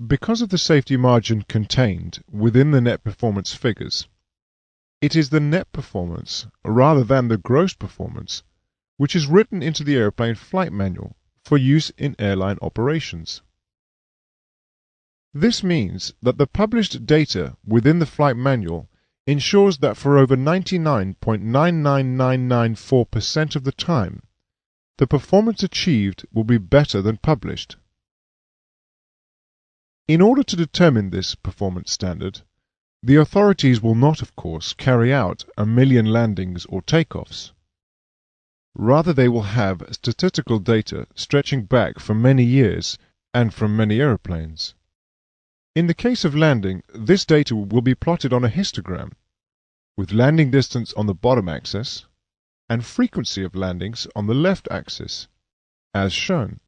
Because of the safety margin contained within the net performance figures, it is the net performance rather than the gross performance which is written into the airplane flight manual for use in airline operations. This means that the published data within the flight manual ensures that for over 99.99994% of the time, the performance achieved will be better than published. In order to determine this performance standard, the authorities will not, of course, carry out 1,000,000 landings or takeoffs. Rather, they will have statistical data stretching back for many years and from many aeroplanes. In the case of landing, this data will be plotted on a histogram, with landing distance on the bottom axis and frequency of landings on the left axis, as shown.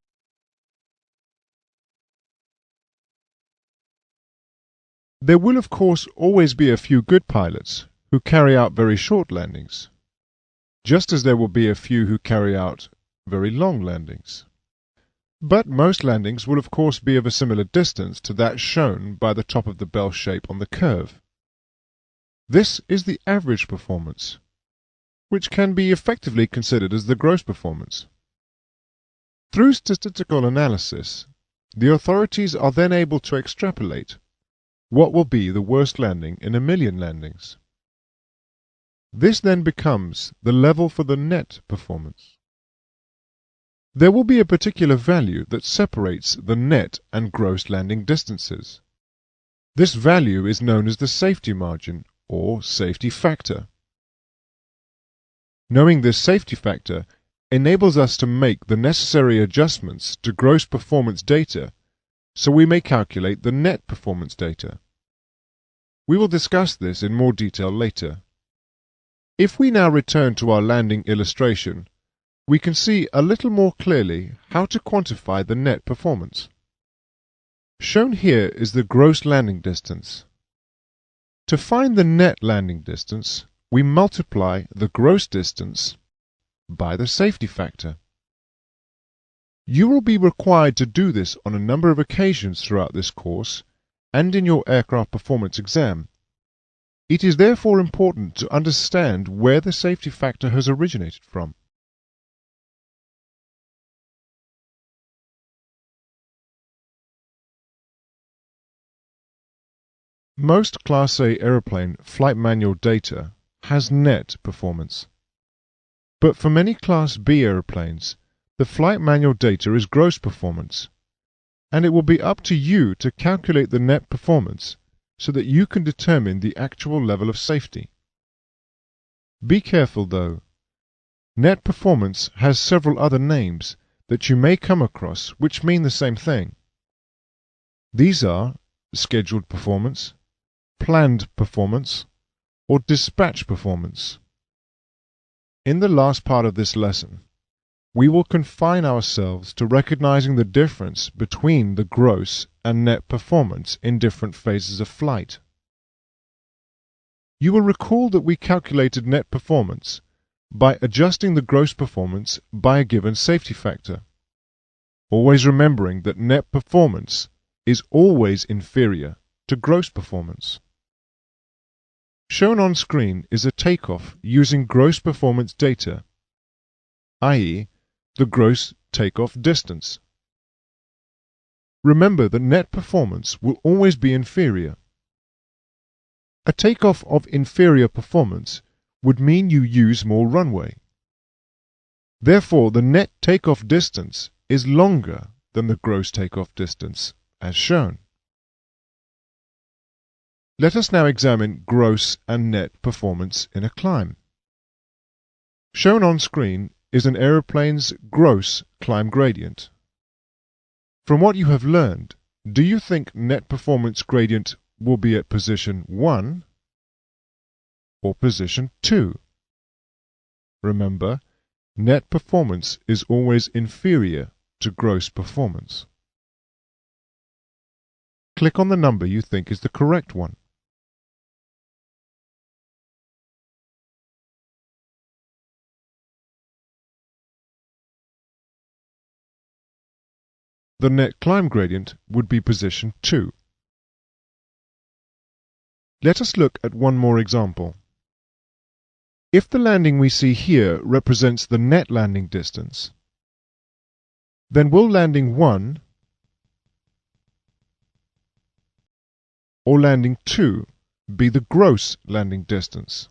There will of course always be a few good pilots who carry out very short landings, just as there will be a few who carry out very long landings. But most landings will of course be of a similar distance to that shown by the top of the bell shape on the curve. This is the average performance, which can be effectively considered as the gross performance. Through statistical analysis, the authorities are then able to extrapolate what will be the worst landing in 1,000,000 landings. This then becomes the level for the net performance. There will be a particular value that separates the net and gross landing distances. This value is known as the safety margin or safety factor. Knowing this safety factor enables us to make the necessary adjustments to gross performance data so we may calculate the net performance data. We will discuss this in more detail later. If we now return to our landing illustration, we can see a little more clearly how to quantify the net performance. Shown here is the gross landing distance. To find the net landing distance, we multiply the gross distance by the safety factor. You will be required to do this on a number of occasions throughout this course and in your aircraft performance exam. It is therefore important to understand where the safety factor has originated from. Most Class A aeroplane flight manual data has net performance. But for many Class B aeroplanes, the flight manual data is gross performance, and it will be up to you to calculate the net performance so that you can determine the actual level of safety. Be careful though. Net performance has several other names that you may come across which mean the same thing. These are scheduled performance, planned performance, or dispatch performance. In the last part of this lesson, we will confine ourselves to recognizing the difference between the gross and net performance in different phases of flight. You will recall that we calculated net performance by adjusting the gross performance by a given safety factor, always remembering that net performance is always inferior to gross performance. Shown on screen is a takeoff using gross performance data, i.e., the gross takeoff distance. Remember that net performance will always be inferior. A takeoff of inferior performance would mean you use more runway. Therefore, the net takeoff distance is longer than the gross takeoff distance, as shown. Let us now examine gross and net performance in a climb. Shown on screen is an aeroplane's gross climb gradient. From what you have learned, do you think net performance gradient will be at position 1 or position 2? Remember, net performance is always inferior to gross performance. Click on the number you think is the correct one. the net climb gradient would be position 2. Let us look at one more example. If the landing we see here represents the net landing distance, then will landing 1 or landing 2 be the gross landing distance?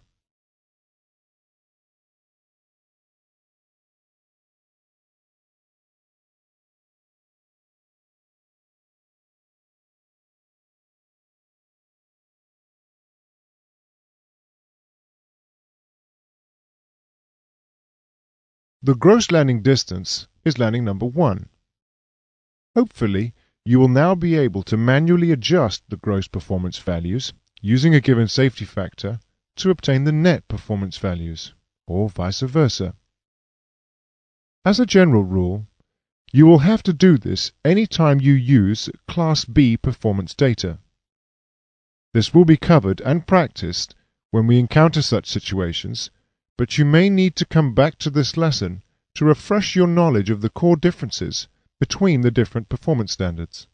The gross landing distance is landing number 1. Hopefully, you will now be able to manually adjust the gross performance values using a given safety factor to obtain the net performance values, or vice versa. As a general rule, you will have to do this anytime you use Class B performance data. This will be covered and practiced when we encounter such situations, but you may need to come back to this lesson to refresh your knowledge of the core differences between the different performance standards.